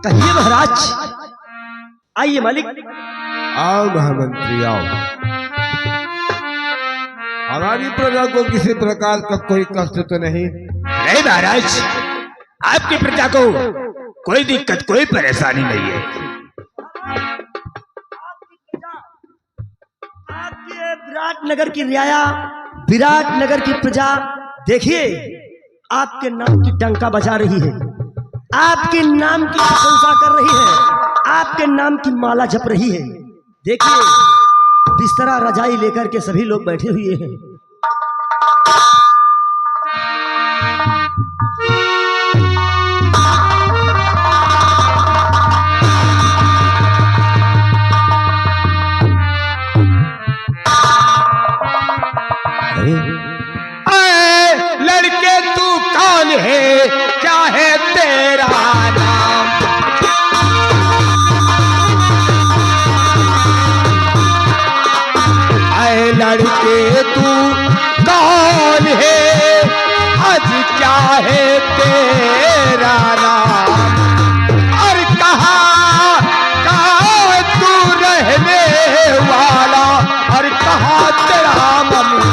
कहिए महाराज। आइए मालिक। आओ महामंत्री आओ। हमारी प्रजा को किसी प्रकार का कोई कष्ट तो नहीं? नहीं महाराज, आपकी प्रजा को कोई दिक्कत कोई परेशानी नहीं है। आपके विराटनगर की रियाया, विराटनगर की प्रजा देखिए आपके नाम की डंका बजा रही है, आपके नाम की प्रशंसा कर रही है, आपके नाम की माला जप रही है। देखिए बिस्तरा रजाई लेकर के सभी लोग बैठे हुए हैं। लड़के तू कौन है, क्या है तेरा नाम? आए लड़के तू कौन है, आज क्या है तेरा नाम? और कहाँ तू रहने वाला, और कहाँ तेरा ममू?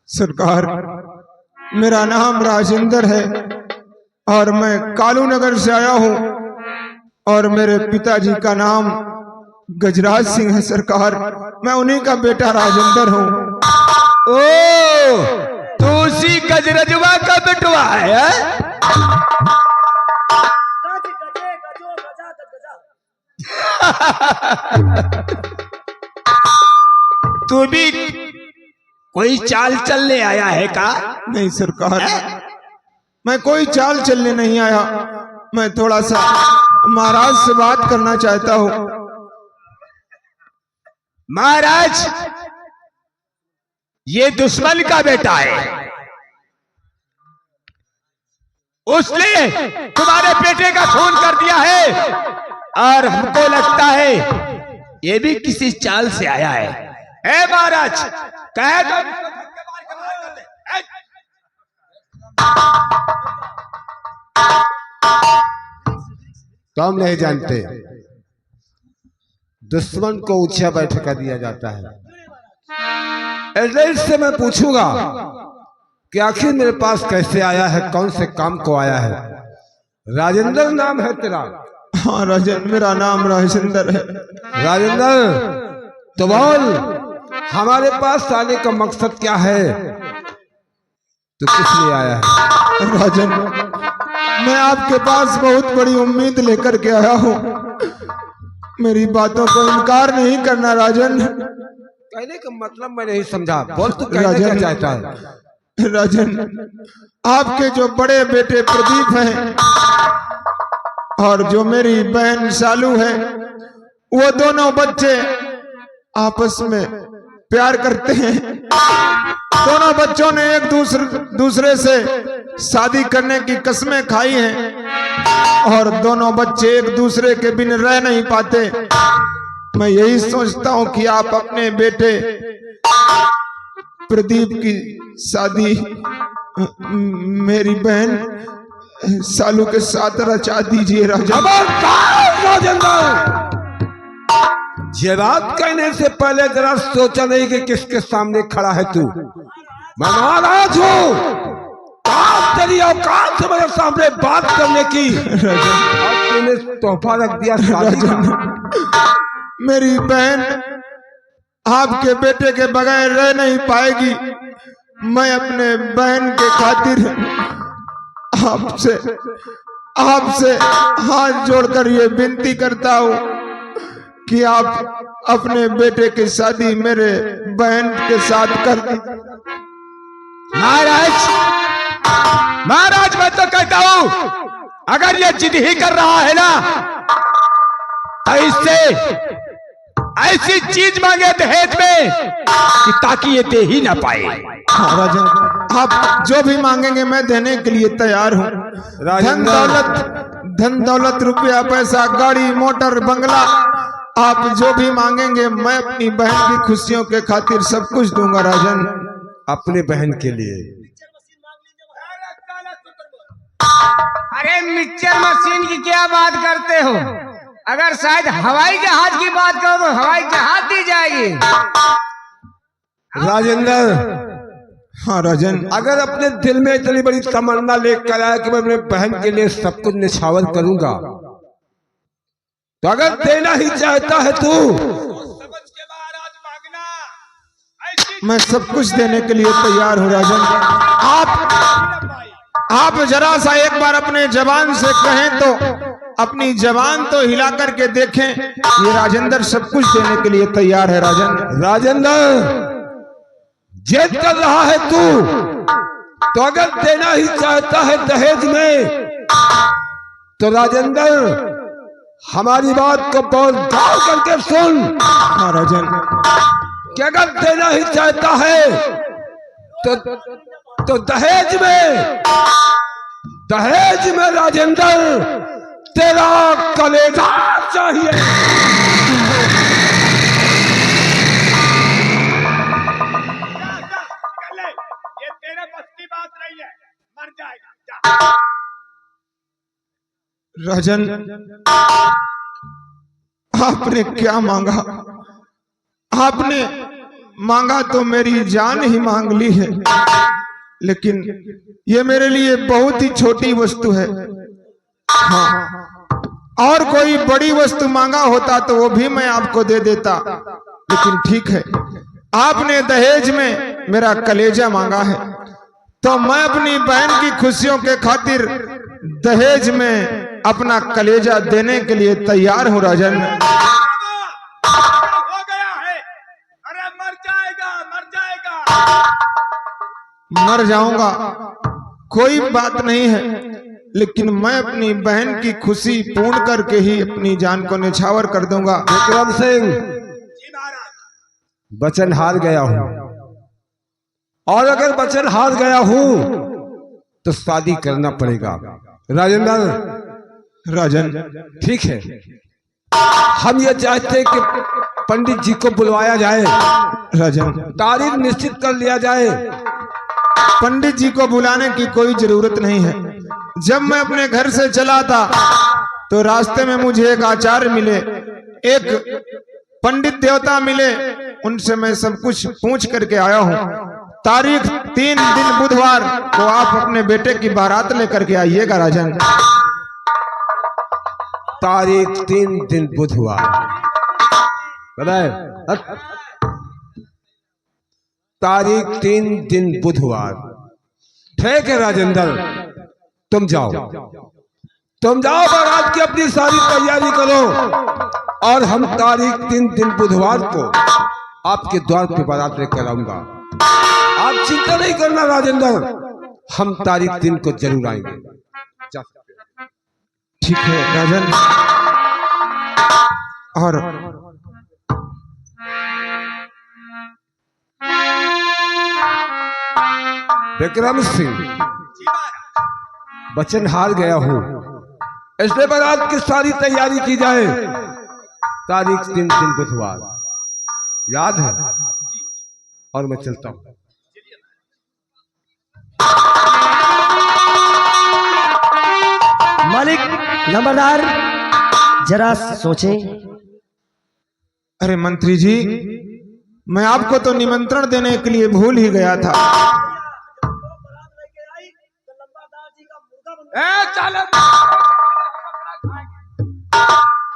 सरकार, मेरा नाम राजेंद्र है और मैं कालू नगर से आया हूँ और मेरे पिताजी का नाम गजराज सिंह है। सरकार, मैं उन्हीं का बेटा राजेंद्र हूँ। ओ, तो उसी गजरजवा का बेटवा है? तू भी कोई चाल चलने आया है का? नहीं सरकार, मैं कोई चाल चलने नहीं आया। मैं थोड़ा सा महाराज से बात करना चाहता हूँ। महाराज, ये दुश्मन का बेटा है, उसने तुम्हारे बेटे का खून कर दिया है और हमको लगता है ये भी किसी चाल से आया है। ए महाराज, कहे तो हम नहीं जानते, दुश्मन को ऊंचा बैठका दिया जाता है। इससे मैं पूछूंगा कि आखिर मेरे पास कैसे आया है, कौन से काम को आया है? राजेंद्र नाम है तेरा? हाँ राजेंद्र, मेरा नाम राजेंद्र है। राजेंद्र, तो बोल हमारे पास आने का मकसद क्या है? तो किस लिए आया है? राजेंद्र, मैं आपके पास बहुत बड़ी उम्मीद लेकर के आया हूँ। मेरी बातों को इनकार नहीं करना राजेंद्र। कहने का मतलब मैं नहीं समझा, बोल तू कहना क्या चाहता है? राजेंद्र, आपके जो बड़े बेटे प्रदीप हैं और जो मेरी बहन शालू है, वो दोनों बच्चे आपस में प्यार करते हैं। दोनों बच्चों ने एक दूसरे से शादी करने की कस्में खाई हैं और दोनों बच्चे एक दूसरे के बिन रह नहीं पाते। मैं यही सोचता हूं कि आप अपने बेटे प्रदीप की शादी मेरी बहन शालू के साथ रचा दीजिए। राजेंद्र, जवाब कहने से पहले जरा सोचा नहीं कि किसके सामने खड़ा है तू? मैं नाराज हूँ, तेरी औकात से मेरे सामने बात करने की। तूने तोहफा रख दिया शादी का। मेरी बहन आपके बेटे के बगैर रह नहीं पाएगी। मैं अपने बहन के खातिर आपसे हाथ जोड़कर ये विनती करता हूँ कि आप अपने बेटे की शादी मेरे बहन के साथ कर दी। महाराज, मैं तो कहता हूं अगर ये जिद ही कर रहा है ना, तो इससे ऐसी चीज मांगे दहेज में कि ताकि ये दे ही ना पाए। हाँ राजन, आप जो भी मांगेंगे मैं देने के लिए तैयार हूँ। धन दौलत रुपया पैसा गाड़ी मोटर बंगला, आप जो भी मांगेंगे मैं अपनी बहन की खुशियों के खातिर सब कुछ दूंगा राजन। अपने बहन के लिए। अरे मिक्सचर मशीन की क्या बात करते हो? अगर शायद हवाई जहाज की बात करो तो हवाई जहाज दी जाएगी। राजेंद्र, हाँ राजन, अगर अपने दिल में इतनी बड़ी तमन्ना लेकर आया कि मैं अपने बहन के लिए सब कुछ निछावर करूंगा, तो अगर देना ही चाहता है तू, मैं सब कुछ देने के लिए तैयार हूँ राजन। आप जरा सा एक बार अपने जबान से कहें तो, अपनी जबान तो हिला करके देखें, ये राजेंद्र सब कुछ देने के लिए तैयार है राजन। राजेंद्र जिद कर रहा है तू, तो अगर देना ही चाहता है दहेज में, तो राजेंद्र हमारी बात को बहुत गौर करके सुन। हाँ राजन, कि अगर देना ही चाहता है तो दहेज में राजेंद्र तेरा कलेजा चाहिए। ये तेरे बस की बात नहीं है, मर जाएगा। राजन आपने क्या मांगा? आपने मांगा तो मेरी जान ही मांग ली है, लेकिन ये मेरे लिए बहुत ही छोटी वस्तु है। हाँ, और कोई बड़ी वस्तु मांगा होता तो वो भी मैं आपको दे देता, लेकिन ठीक है, आपने दहेज में मेरा कलेजा मांगा है, तो मैं अपनी बहन की खुशियों के खातिर दहेज में अपना कलेजा देने के लिए तैयार हूँ राजन। हो गया है, अरे मर जाएगा। मर जाऊंगा कोई बात नहीं है, लेकिन मैं अपनी बहन की खुशी पूर्ण करके ही अपनी जान को निछावर कर दूंगा। विक्रम सिंह, वचन हार गया हूं, और अगर वचन हार गया हूं तो शादी करना पड़ेगा। राजन ठीक है, हम ये चाहते हैं कि पंडित जी को बुलवाया जाए, राजन, तारीख निश्चित कर लिया जाए। पंडित जी को बुलाने की कोई जरूरत नहीं है। जब मैं अपने घर से चला था तो रास्ते में मुझे एक आचार्य मिले, एक पंडित देवता मिले, उनसे मैं सब कुछ पूछ करके आया हूँ। तारीख 3 दिन बुधवार को आप अपने बेटे की बारात लेकर के आइएगा राजन। तारीख 3 दिन बुधवार, बताए? तारीख 3 दिन बुधवार, ठीक है राजेंद्र, तुम जाओ बारात की अपनी सारी तैयारी करो, और हम तारीख 3 दिन बुधवार को आपके द्वार पे बारात लेकर आऊंगा। आप चिंता नहीं करना राजेंद्र, हम तारीख 3 को जरूर आएंगे। ठीक है राजन। और विक्रम सिंह, वचन हार गया हूं, इसलिए बारात की सारी तैयारी की जाए। तारीख 3 दिन बुधवार, याद है? और मैं चलता हूं। मालिक नंबरदार जरा सोचें। अरे मंत्री जी, मैं आपको तो निमंत्रण देने के लिए भूल ही गया था।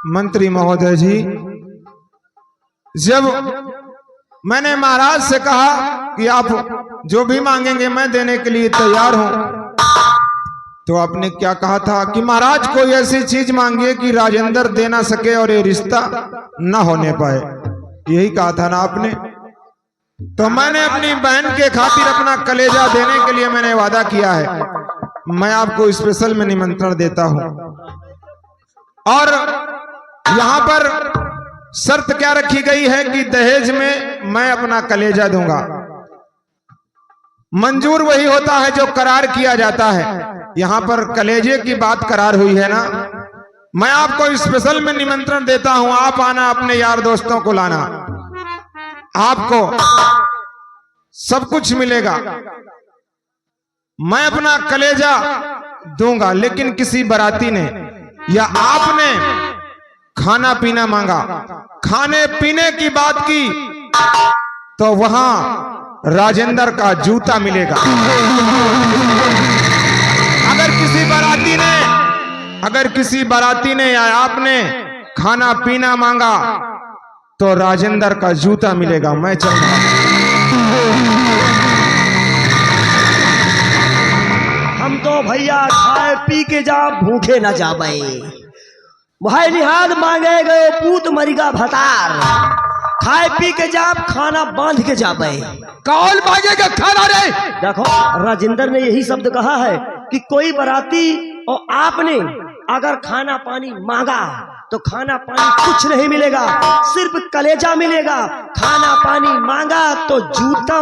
मंत्री महोदय जी, जब मैंने महाराज से कहा कि आप जो भी मांगेंगे मैं देने के लिए तैयार हूं, तो आपने क्या कहा था कि महाराज कोई ऐसी चीज मांगिए कि राजेंद्र दे ना सके और ये रिश्ता ना होने पाए, यही कहा था ना आपने। तो मैंने अपनी बहन के खातिर अपना कलेजा देने के लिए मैंने वादा किया है। मैं आपको स्पेशल में निमंत्रण देता हूं, और यहाँ पर शर्त क्या रखी गई है कि दहेज में मैं अपना कलेजा दूंगा। मंजूर वही होता है जो करार किया जाता है। यहां पर कलेजे की बात करार हुई है ना। मैं आपको स्पेशल में निमंत्रण देता हूं, आप आना, अपने यार दोस्तों को लाना, आपको सब कुछ मिलेगा। मैं अपना कलेजा दूंगा, लेकिन किसी बाराती ने या आपने खाना पीना मांगा, खाने पीने की बात की, तो वहां राजेंद्र का जूता मिलेगा। अगर किसी बाराती ने या आपने खाना पीना मांगा तो राजेंद्र का जूता मिलेगा। मैं चल रहा हम तो भैया खाए पी के जा, भूखे न जाबे। भाई निहाद मांगे गए पूत मरिगा भतार, खाए पी के जा, खाना बांध के जाबे। कौन मांगेगा खाना रे? देखो राजेंद्र ने यही शब्द कहा है कि कोई बाराती और आपने अगर खाना पानी मांगा तो खाना पानी कुछ नहीं मिलेगा, सिर्फ कलेजा मिलेगा। खाना पानी मांगा तो जूता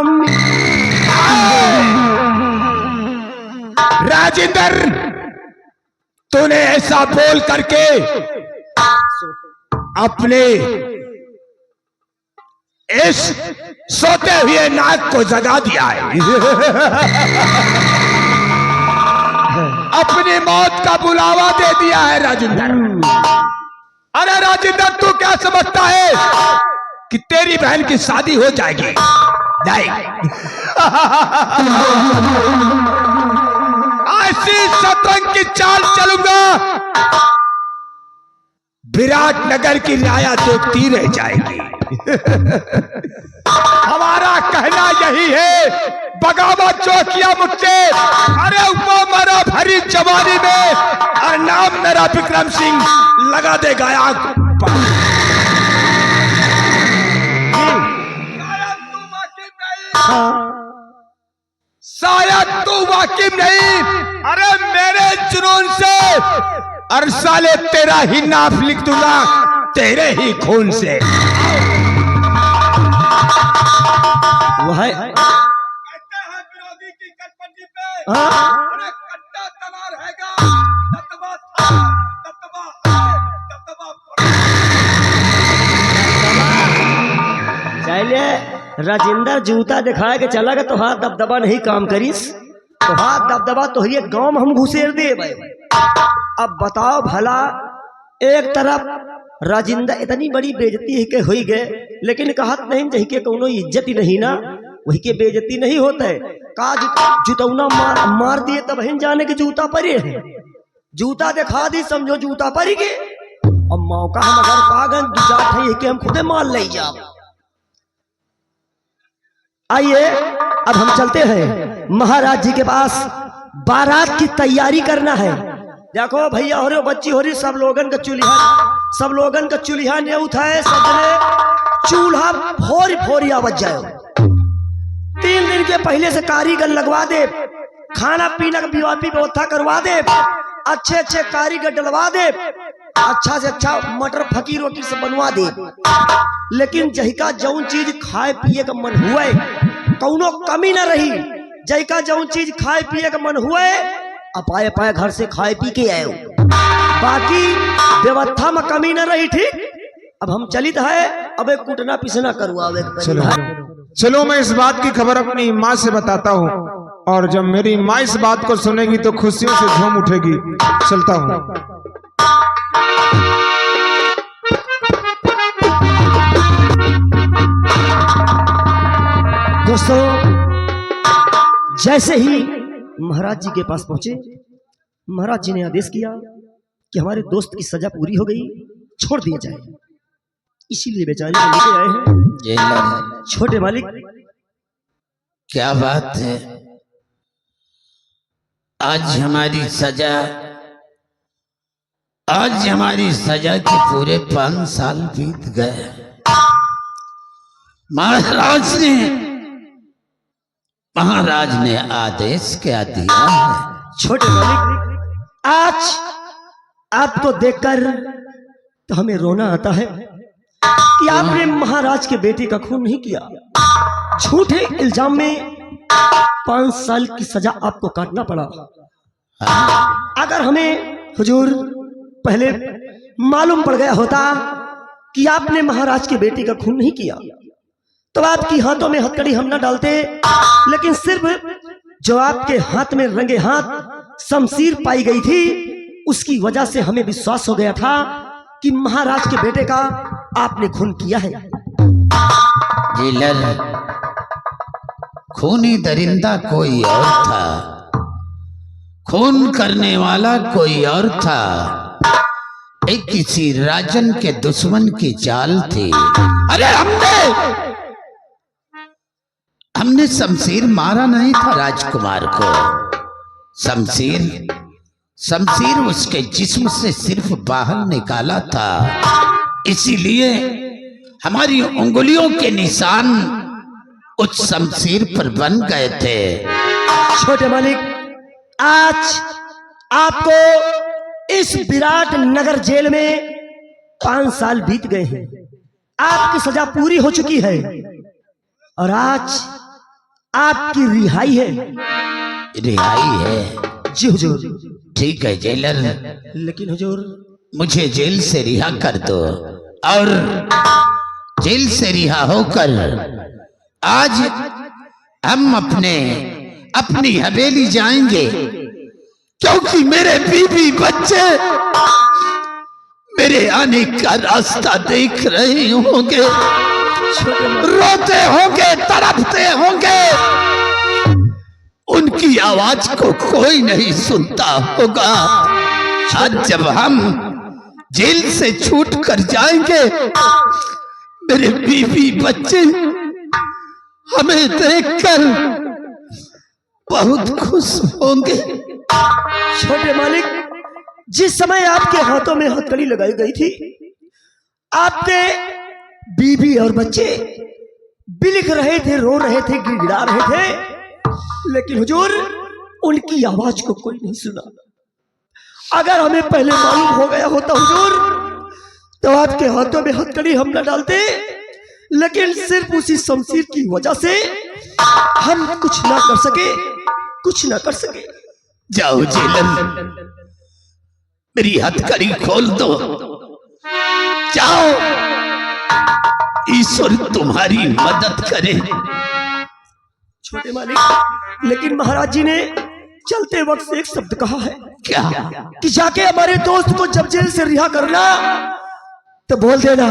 राजेंद्र, तूने ऐसा बोल करके अपने इस सोते हुए नाग को जगा दिया है। अपनी मौत का बुलावा दे दिया है राजेंद्र। अरे राजेंद्र, तू क्या समझता है कि तेरी बहन की शादी हो जाएगी? नहीं। ऐसी शतरंज की चाल चलूंगा, विराटनगर की रियाया देखती रह जाएगी। हमारा कहना यही है, बगावत जो किया मुझसे, अरे वो मरा भरी जवानी में, और नाम मेरा विक्रम सिंह, लगा देगा आग। शायद तू वाकिफ नहीं, अरे मेरे जुनून से, और साले तेरा ही नाम लिख दूंगा तेरे ही खून से। वह कहते हैं विरोधी की कटपटी पे, अरे कट्टा तना रहेगा, ततवा था, ततवा है, ततवा चलिए राजेंद्र जूता दिखाए के चला गया तो हाथ दबदबा नहीं काम करीस, तो हाथ दबदबा तो ये गांव में हम घुसेर दे भाई। अब बताओ भला, एक तरफ राजेंद्र इतनी बड़ी बेइज्जती है के हुई गए, लेकिन कहत नहीं जही के कोनो इज्जत ही नहीं ना, वही के बेइज्जती नहीं होता है। का जुतौना मार दिए तब हिन जाने के जूता परे है, जूता दिखा दी समझो जूता परी के। अब मौका हम अगर पागन जाट है कि हम खुदे माल ले जाओ। आइए अब हम चलते हैं महाराज जी के पास, बारात की तैयारी करना है। देखो भैया हो रहे बच्ची हो रही, सब लोगन का चूल्हा ने उठाए, सबने चूल्हा फोरिया बच जाए। 3 दिन के पहले से कारीगर लगवा दे, खाना पीना का विवापी व्यवस्था करवा दे, अच्छे कारीगर डलवा दे, अच्छा से अच्छा मटर फकीर वकीर से बनवा दे। लेकिन जहिका जौन चीज खाए पिए का मन हुए, कौनो कमी न रही। जहिका जौन चीज खाए पिए का मन हुए, अपाए घर से खाए पी के आयो, बाकी व्यवस्था में कमी न रही। ठीक, अब हम चलित है, अब एक कुटना पिसना करवावे। चलो मैं इस बात की खबर अपनी माँ से बताता हूँ, और जब मेरी माँ इस बात को सुनेगी तो खुशियों से झूम उठेगी। चलता हूँ। दोस्तों, जैसे ही महाराज जी के पास पहुंचे, महाराज जी ने आदेश किया कि हमारे दोस्त की सजा पूरी हो गई, छोड़ दिया जाए। इसीलिए बेचारे को लेके आए हैं। छोटे मालिक, क्या बात है, आज हमारी सजा के पूरे 5 साल बीत गए। महाराज ने आदेश क्या दिया है? छोटे मालिक, आज आपको देखकर तो हमें रोना आता है। कि आपने महाराज के बेटे का खून नहीं किया। झूठे इल्जाम में 5 साल की सजा आपको काटना पड़ा। अगर हमें हुजूर पहले मालूम पड़ गया होता कि आपने महाराज के बेटे का खून नहीं किया तो आपकी हाथों में हथकड़ी हम न डालते, लेकिन सिर्फ जो आपके हाथ में रंगे हाथ शमशीर पाई गई थी उसकी वजह से हमें विश्वास हो गया था कि महाराज के बेटे का आपने खून किया है। जेलर, खूनी दरिंदा कोई और था, खून करने वाला कोई और था। एक किसी राजन के दुश्मन की चाल थी। अरे हमने शमशीर मारा नहीं था राजकुमार को। शमशीर उसके जिस्म से सिर्फ बाहर निकाला था, इसीलिए हमारी उंगलियों के निशान उस शमशीर पर बन गए थे। छोटे मालिक, आज आपको इस विराट नगर जेल में 5 साल बीत गए हैं। आपकी सजा पूरी हो चुकी है और आज आपकी रिहाई है। रिहाई है? जी हुजूर। ठीक है जेलर, लेकिन हुजूर मुझे जेल से रिहा कर दो और जेल से रिहा होकर आज हम अपनी हवेली जाएंगे, क्योंकि मेरे बीवी बच्चे मेरे आने का रास्ता देख रहे होंगे, रोते होंगे, तड़पते होंगे। उनकी आवाज को कोई नहीं सुनता होगा। आज जब हम जेल से छूट कर जाएंगे, मेरे बीवी बच्चे हमें देखकर बहुत खुश होंगे। छोटे मालिक, जिस समय आपके हाथों में हथकड़ी लगाई गई थी, आपके बीवी और बच्चे बिलख रहे थे, रो रहे थे, गिड़गिड़ा रहे थे, लेकिन हुजूर उनकी आवाज को कोई नहीं सुना। अगर हमें पहले मालूम हो गया होता हुजूर, तो आपके हाथों में हथकड़ी हम न डालते, लेकिन सिर्फ उसी शमशीर की वजह से हम कुछ ना कर सके। जाओ जेलर, मेरी हथकड़ी खोल दो। जाओ, ईश्वर तुम्हारी मदद करे। छोटे मालिक, लेकिन महाराज जी ने चलते वक्त एक शब्द कहा है। क्या? कि जाके हमारे दोस्त को जब जेल से रिहा करना तो बोल देना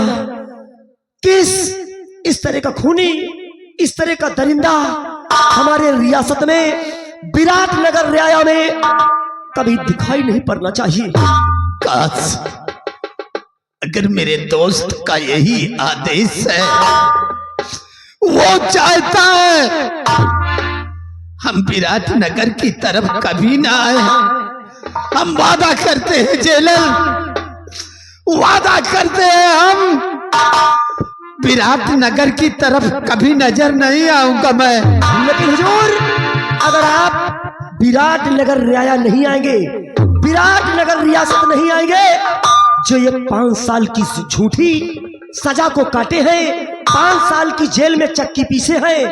कि इस तरह का खूनी, इस तरह का दरिंदा हमारे रियासत में, विराट नगर रियाया में कभी दिखाई नहीं पड़ना चाहिए। काश अगर मेरे दोस्त का यही आदेश है, वो चाहता है हम विराट नगर की तरफ कभी ना आए। हम वादा करते हैं जेलर, वादा करते हैं हम विराट नगर की तरफ कभी नजर नहीं आऊंगा मैं। लेकिन हुजूर, अगर आप विराट नगर रियाया नहीं आएंगे, विराट नगर रियासत नहीं आएंगे, जो ये 5 साल की झूठी सजा को काटे हैं, 5 साल की जेल में चक्की पीसे हैं,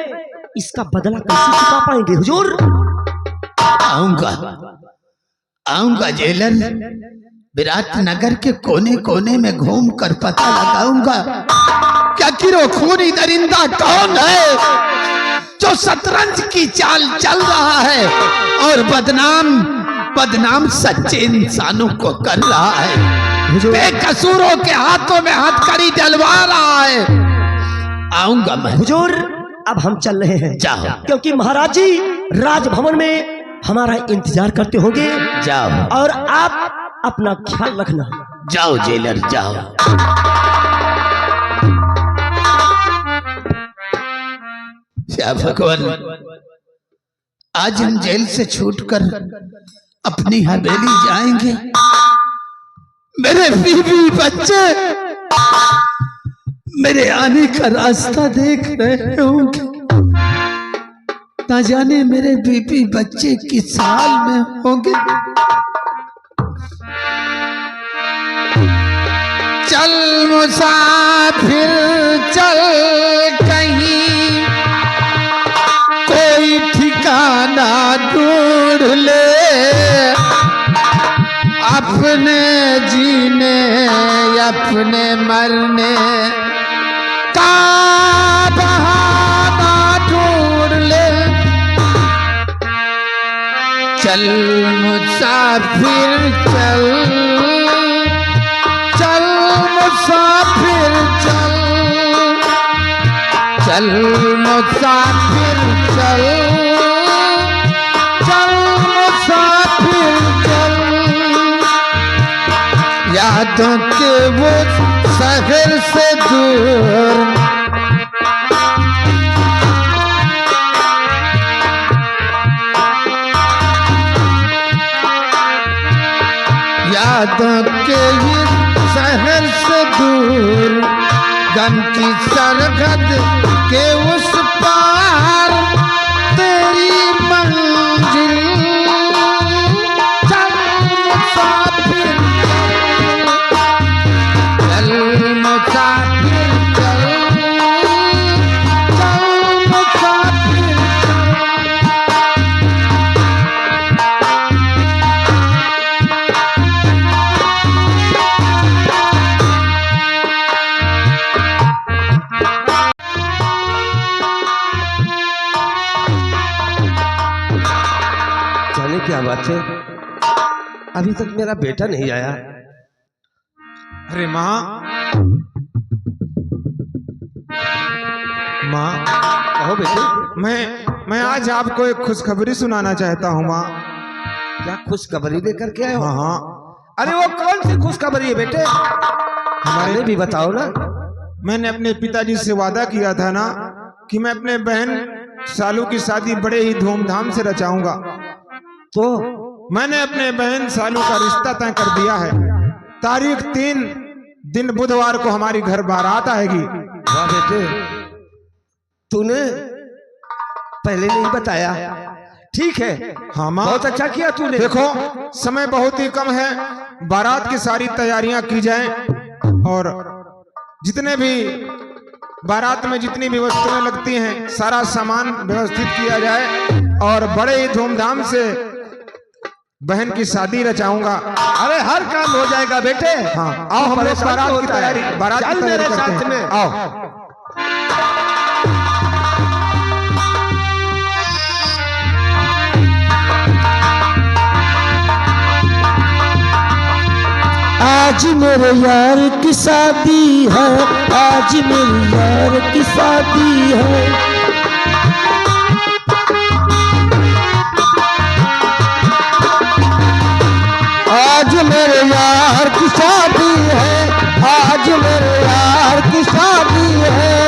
इसका बदला कैसे चुका पाएंगे हुजूर? आऊंगा जेलर, विराट नगर के कोने कोने में घूम कर पता लगाऊंगा क्या किरो खूनी दरिंदा कौन है जो शतरंज की चाल चल रहा है और बदनाम सच्चे इंसानों को कर रहा है, बेकसूरों के हाथों में हथकड़ी डलवा रहा है। आऊंगा मैं हुजूर। अब हम चल रहे हैं। जाओ, क्योंकि महाराज जी राजभवन में हमारा इंतजार करते होंगे। जाओ और आप अपना ख्याल रखना। जाओ जेलर, जाओ। या भगवान, आज हम जेल से छूटकर अपनी हवेली जाएंगे। मेरे बीवी बच्चे मेरे आने का रास्ता देख रहे होंगे। ना जाने मेरे बीवी बच्चे किस हाल में होंगे। चल मुसाफिर जीने अपने मरने का बहाना ढूंढ ले। चल मुसाफिर चल, चल मुसाफिर चल, चल मुसाफिर चल, चल मुसाफिर चल। यादों के वो शहर से दूर, यादों के ये शहर से दूर, गम की सरहद के उस पार तेरी मंजिल। चल मुसाफिर चल, मुसाफिर चल, चल मुसाफिर जाने क्या बात है, अभी तक मेरा बेटा नहीं आया। अरे माँ, माँ कहो बेटे, मैं आज आपको एक खुशखबरी सुनाना चाहता हूँ माँ। क्या खुशखबरी लेकर के आए हो? हाँ हाँ, अरे वो कौन सी खुशखबरी है बेटे, हमें भी बताओ ना। मैंने अपने पिताजी से वादा किया था ना कि मैं अपने बहन सालू की शादी बड़े ही धूमधाम से रचाऊंगा। तो मैंने अपने बहन सालू का रिश्ता तय कर दिया है। तारीख 3 दिन बुधवार को हमारी घर बारात आएगी। वाह बेटे, तूने पहले नहीं बताया। ठीक है, हाँ माँ, बहुत अच्छा किया तूने। देखो समय बहुत ही कम है, बारात की सारी तैयारियां की जाएं और जितने भी बारात में जितनी भी वस्तुएं लगती हैं सारा सामान व्यवस्थित किया जाए और बड़े ही धूमधाम से बहन की शादी रचाऊंगा। अरे हर काम हो जाएगा बेटे। हाँ, आओ हम लोग बारात की तैयारी करते साथ में हैं। आओ। आज मेरे यार की शादी है, आज मेरे यार की शादी है। आज मेरे यार की शादी है, आज मेरे यार की शादी है।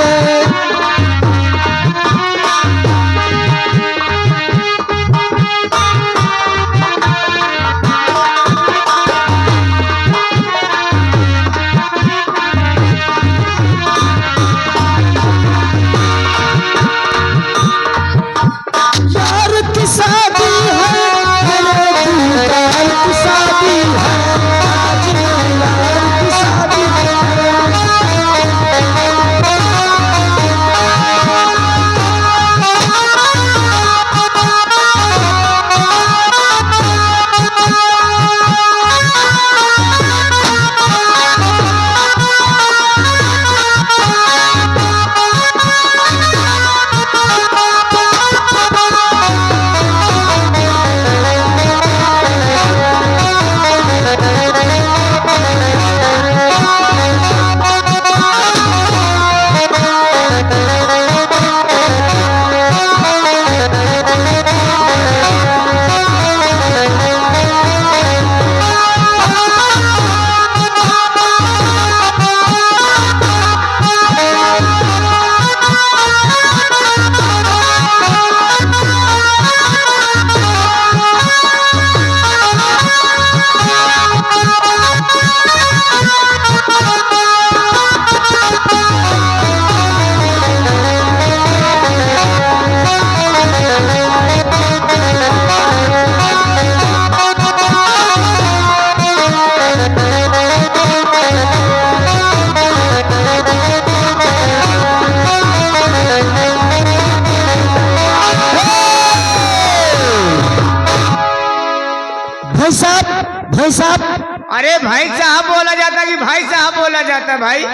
अरे भाई साहब बोला जाता कि भाई साहब बोला जाता भाई।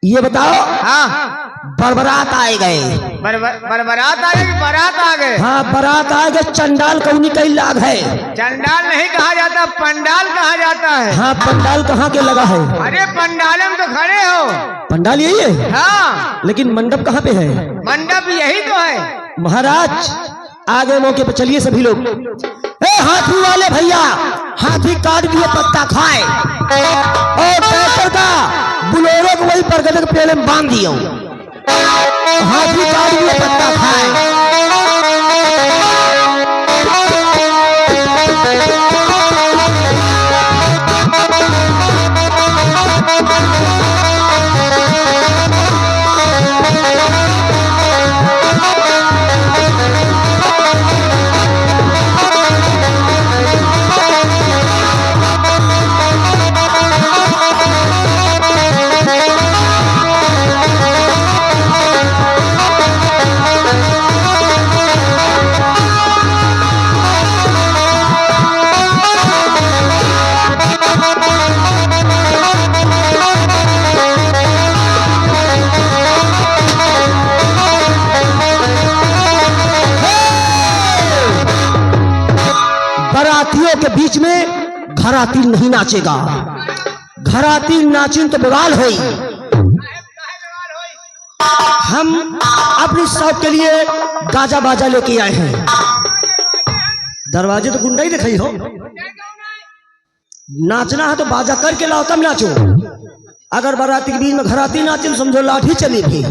ये बताओ, हाँ बरबरात आए गए। बरबरात आ गए कि बारात आ गए? हाँ, बारात आए गए। चंडाल कौनी कई लाग है। चंडाल नहीं कहा जाता, पंडाल कहा जाता है। हाँ, पंडाल कहाँ के लगा है? अरे पंडाल में तो खड़े हो। पंडाल यही है? हाँ, लेकिन मंडप कहाँ पे है? मंडप यही तो है। महाराज आगे मौके पे चलिए सभी लोग। ए हाथी वाले भैया, हाथी काट दिए पत्ता खाए, और ट्रैक्टर का बुलेरो को वही बरगद के पेड़ में बांध दियो। हाथी काट दिए पत्ता खाए। बरातियों के बीच में घराती नहीं नाचेगा। घराती नाचिन तो बवाल होई। हम अपनी शौक के लिए गाजा बाजा लेके आए हैं। दरवाजे तो गुंडा ही दिखाई हो। नाचना है तो बाजा करके लाओ तब नाचो। अगर बाराती के बीच में घराती नाचे तो समझो लाठी चली भी।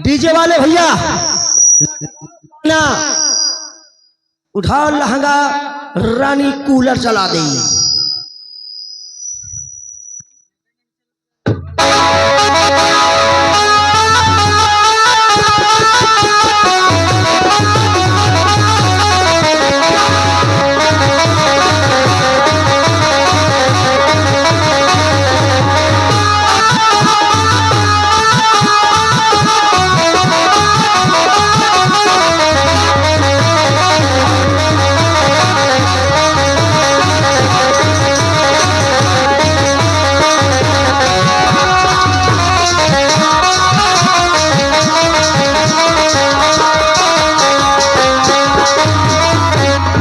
डीजे वाले भैया ना उठाओ लहंगा, रानी कूलर चला दे।